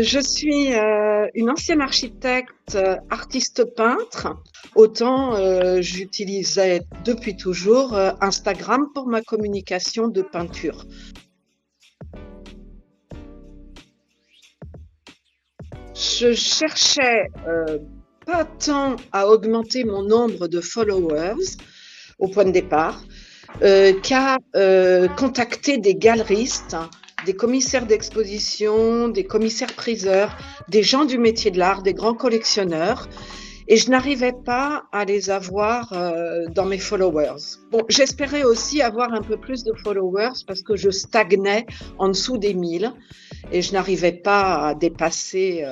Je suis une ancienne architecte, artiste peintre. Autant j'utilisais depuis toujours Instagram pour ma communication de peinture. Je cherchais pas tant à augmenter mon nombre de followers au point de départ, qu'à contacter des galeristes, des commissaires d'exposition, des commissaires-priseurs, des gens du métier de l'art, des grands collectionneurs. Et je n'arrivais pas à les avoir dans mes followers. Bon, j'espérais aussi avoir un peu plus de followers parce que je stagnais en dessous des 1000 et je n'arrivais pas à dépasser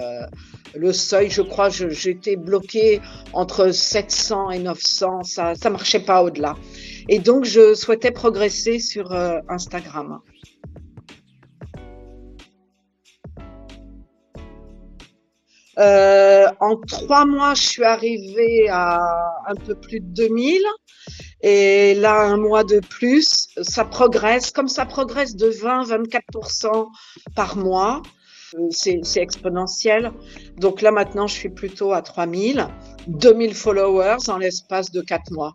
le seuil. Je crois que j'étais bloquée entre 700 et 900, ça marchait pas au-delà. Et donc, je souhaitais progresser sur Instagram. En 3 mois, je suis arrivée à un peu plus de 2000. Et là, un mois de plus, ça progresse. Comme ça progresse de 20-24% par mois, c'est exponentiel. Donc là, maintenant, je suis plutôt à 3000, 2000 followers en l'espace de 4 mois.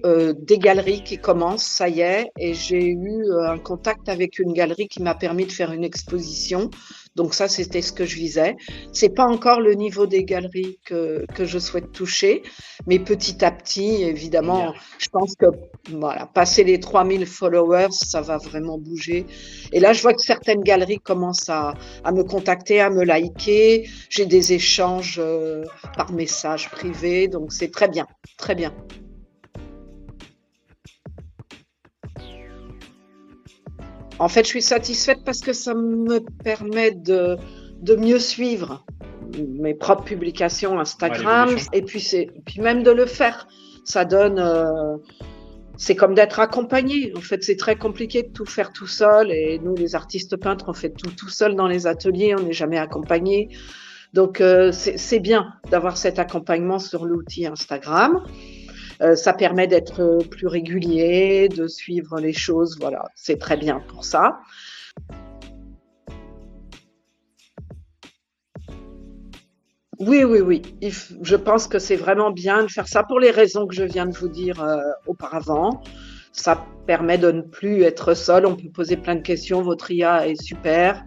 Des galeries qui commencent, ça y est, et j'ai eu un contact avec une galerie qui m'a permis de faire une exposition. Donc ça, c'était ce que je visais. C'est pas encore le niveau des galeries que je souhaite toucher, mais petit à petit, évidemment, je pense que voilà, passer les 3000 followers, ça va vraiment bouger. Et là, je vois que certaines galeries commencent à me contacter, à me liker. J'ai des échanges par message privé, donc c'est très bien, très bien. En fait, je suis satisfaite parce que ça me permet de mieux suivre mes propres publications Ouais, Instagram l'évolution. et puis même de le faire. Ça donne, c'est comme d'être accompagné. En fait, c'est très compliqué de tout faire tout seul et nous, les artistes peintres, on fait tout seul dans les ateliers, on n'est jamais accompagné. Donc, c'est bien d'avoir cet accompagnement sur l'outil Instagram. Ça permet d'être plus régulier, de suivre les choses. Voilà, c'est très bien pour ça. Oui, oui, oui. Je pense que c'est vraiment bien de faire ça pour les raisons que je viens de vous dire auparavant. Ça permet de ne plus être seul. On peut poser plein de questions. Votre IA est super.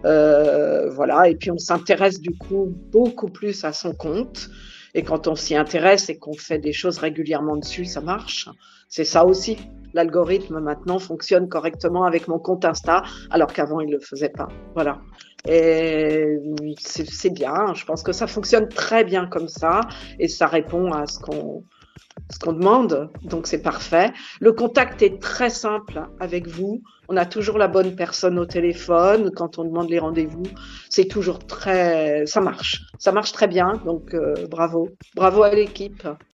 Voilà. Et puis on s'intéresse du coup beaucoup plus à son compte. Et quand on s'y intéresse et qu'on fait des choses régulièrement dessus, ça marche. C'est ça aussi. L'algorithme maintenant fonctionne correctement avec mon compte Insta, alors qu'avant il ne le faisait pas. Voilà. Et c'est bien. Je pense que ça fonctionne très bien comme ça et ça répond à ce qu'on demande, donc c'est parfait. Le contact est très simple avec vous. On a toujours la bonne personne au téléphone. Quand on demande les rendez-vous, c'est toujours ça marche très bien. Donc bravo à l'équipe.